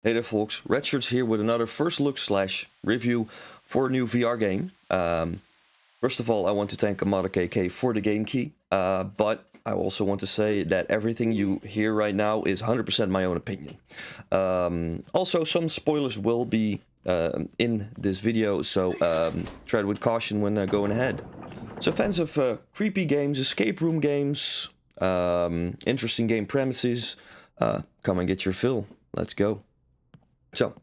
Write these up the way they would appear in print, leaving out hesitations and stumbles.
Hey there folks, Redshirts here with another first look slash review for a new VR game. First of all, I want to thank AmadaKK for the game key, but I also want to say that everything you hear right now is 100% my own opinion. Also, some spoilers will be in this video, so tread with caution when going ahead. So fans of creepy games, escape room games, interesting game premises, come and get your fill. Let's go. So,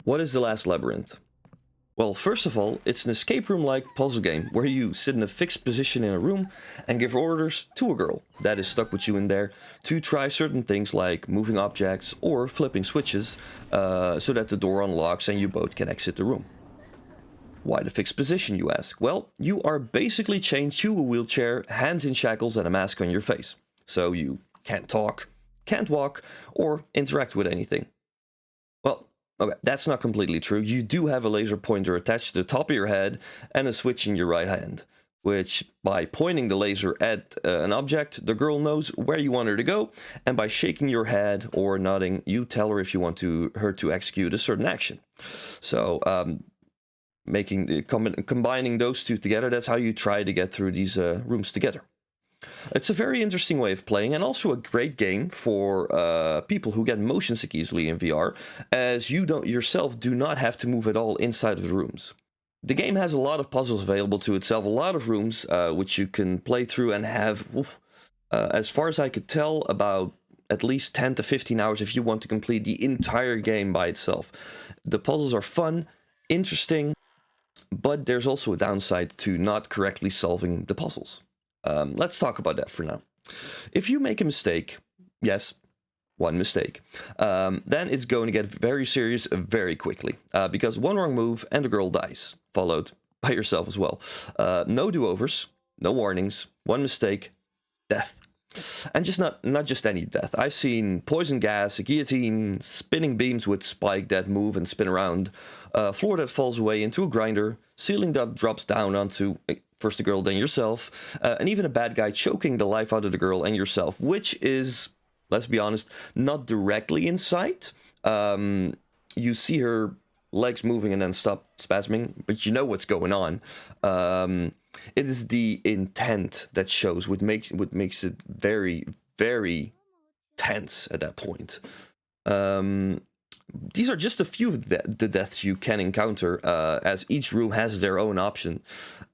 what is The Last Labyrinth? Well, first of all, it's an escape room-like puzzle game where you sit in a fixed position in a room and give orders to a girl that is stuck with you in there to try certain things like moving objects or flipping switches so that the door unlocks and you both can exit the room. Why the fixed position, you ask? Well, you are basically chained to a wheelchair, hands in shackles and a mask on your face. So you can't talk, can't walk, or interact with anything. Well, okay, that's not completely true. You do have a laser pointer attached to the top of your head and a switch in your right hand, which by pointing the laser at an object, the girl knows where you want her to go, and by shaking your head or nodding, you tell her if you want her to execute a certain action. So, combining those two together, that's how you try to get through these rooms together. It's a very interesting way of playing and also a great game for people who get motion sick easily in VR, as you yourself do not have to move at all inside of the rooms. The game has a lot of puzzles available to itself, a lot of rooms which you can play through and have, as far as I could tell, about at least 10 to 15 hours if you want to complete the entire game by itself. The puzzles are fun, interesting, but there's also a downside to not correctly solving the puzzles. Let's talk about that for now. If you make a mistake, yes, one mistake, then it's going to get very serious very quickly, because one wrong move and the girl dies, followed by yourself as well. No do-overs, no warnings, one mistake, death. And just not just any death. I've seen poison gas, a guillotine, spinning beams with spike that move and spin around, floor that falls away into a grinder, ceiling that drops down onto first the girl, then yourself, and even a bad guy choking the life out of the girl and yourself, which is, let's be honest, not directly in sight. You see her legs moving and then stop spasming, but you know what's going on. It is the intent that shows, what makes it very, very tense at that point. These are just a few of the deaths you can encounter, as each room has their own option.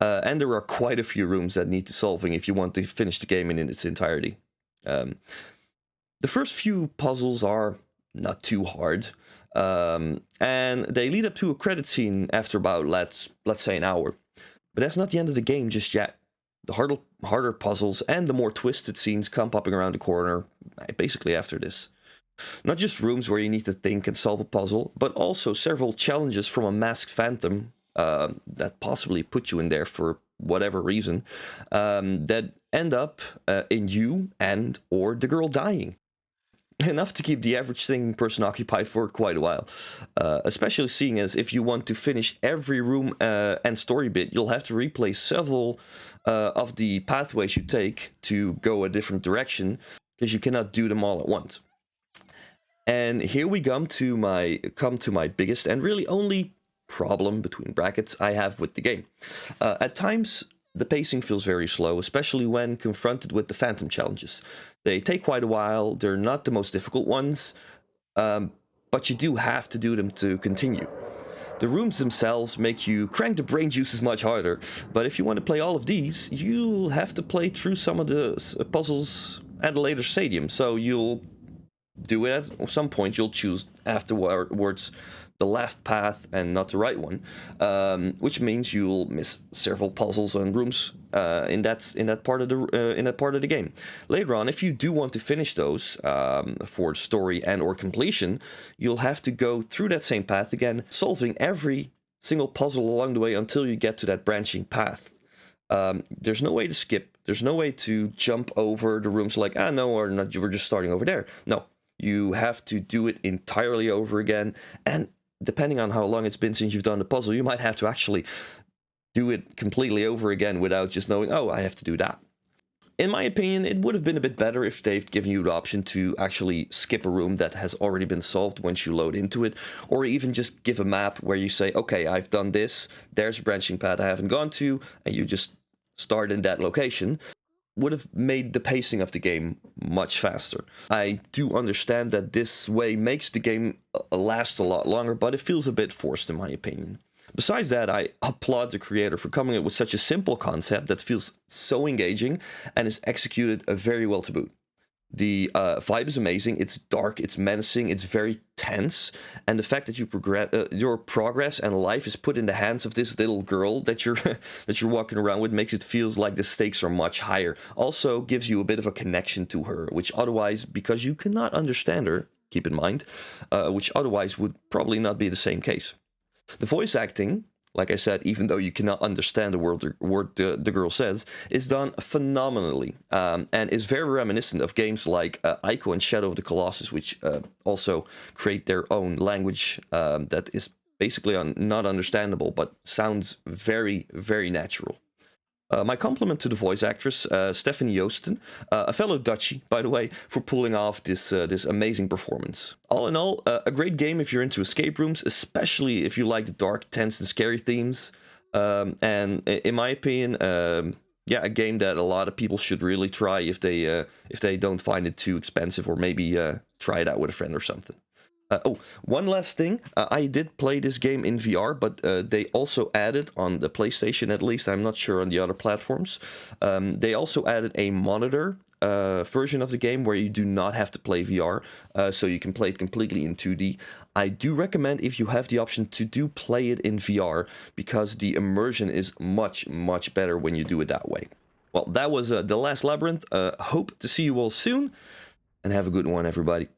And there are quite a few rooms that need solving if you want to finish the game in its entirety. The first few puzzles are not too hard, and they lead up to a credit scene after about, let's say, an hour. But that's not the end of the game just yet. The harder puzzles and the more twisted scenes come popping around the corner basically after this. Not just rooms where you need to think and solve a puzzle, but also several challenges from a masked phantom that possibly put you in there for whatever reason, that end up in you and or the girl dying. Enough to keep the average thinking person occupied for quite a while, especially seeing as if you want to finish every room and story bit, you'll have to replay several of the pathways you take to go a different direction, because you cannot do them all at once. And here we come to my biggest and really only problem, between brackets, I have with the game. At times, the pacing feels very slow, especially when confronted with the phantom challenges. They take quite a while, they're not the most difficult ones, but you do have to do them to continue. The rooms themselves make you crank the brain juices much harder, but if you want to play all of these, you'll have to play through some of the puzzles at a later stadium, so you'll do it at some point. You'll choose afterwards the left path and not the right one, which means you'll miss several puzzles and rooms in that part of the game. Later on, if you do want to finish those for story and or completion, you'll have to go through that same path again, solving every single puzzle along the way until you get to that branching path. There's no way to skip. There's no way to jump over the rooms like, no, or not, we're just starting over there. No, you have to do it entirely over again, and depending on how long it's been since you've done the puzzle, you might have to actually do it completely over again without just knowing, oh, I have to do that. In my opinion, it would have been a bit better if they've given you the option to actually skip a room that has already been solved once you load into it, or even just give a map where you say, okay, I've done this, there's a branching path I haven't gone to, and you just start in that location. Would have made the pacing of the game much faster. I do understand that this way makes the game last a lot longer, but it feels a bit forced in my opinion. Besides that, I applaud the creator for coming up with such a simple concept that feels so engaging and is executed very well to boot. The vibe is amazing, it's dark, it's menacing, it's very tense, and the fact that your progress and life is put in the hands of this little girl that you're that you're walking around with makes it feels like the stakes are much higher. Also gives you a bit of a connection to her, which otherwise, because you cannot understand her, keep in mind, which otherwise would probably not be the same case. The voice acting, like I said, even though you cannot understand the word the girl says, is done phenomenally, and is very reminiscent of games like Ico and Shadow of the Colossus, which also create their own language that is basically not understandable, but sounds very, very natural. My compliment to the voice actress, Stephanie Joosten, a fellow Dutchie, by the way, for pulling off this amazing performance. All in all, a great game if you're into escape rooms, especially if you like the dark, tense, and scary themes. And in my opinion, yeah, a game that a lot of people should really try if they don't find it too expensive, or maybe try it out with a friend or something. Oh, one last thing. I did play this game in VR, but they also added, on the PlayStation at least, I'm not sure on the other platforms, they also added a monitor version of the game where you do not have to play VR, so you can play it completely in 2D. I do recommend, if you have the option, to do play it in VR, because the immersion is much, much better when you do it that way. Well, that was The Last Labyrinth. Hope to see you all soon, and have a good one, everybody.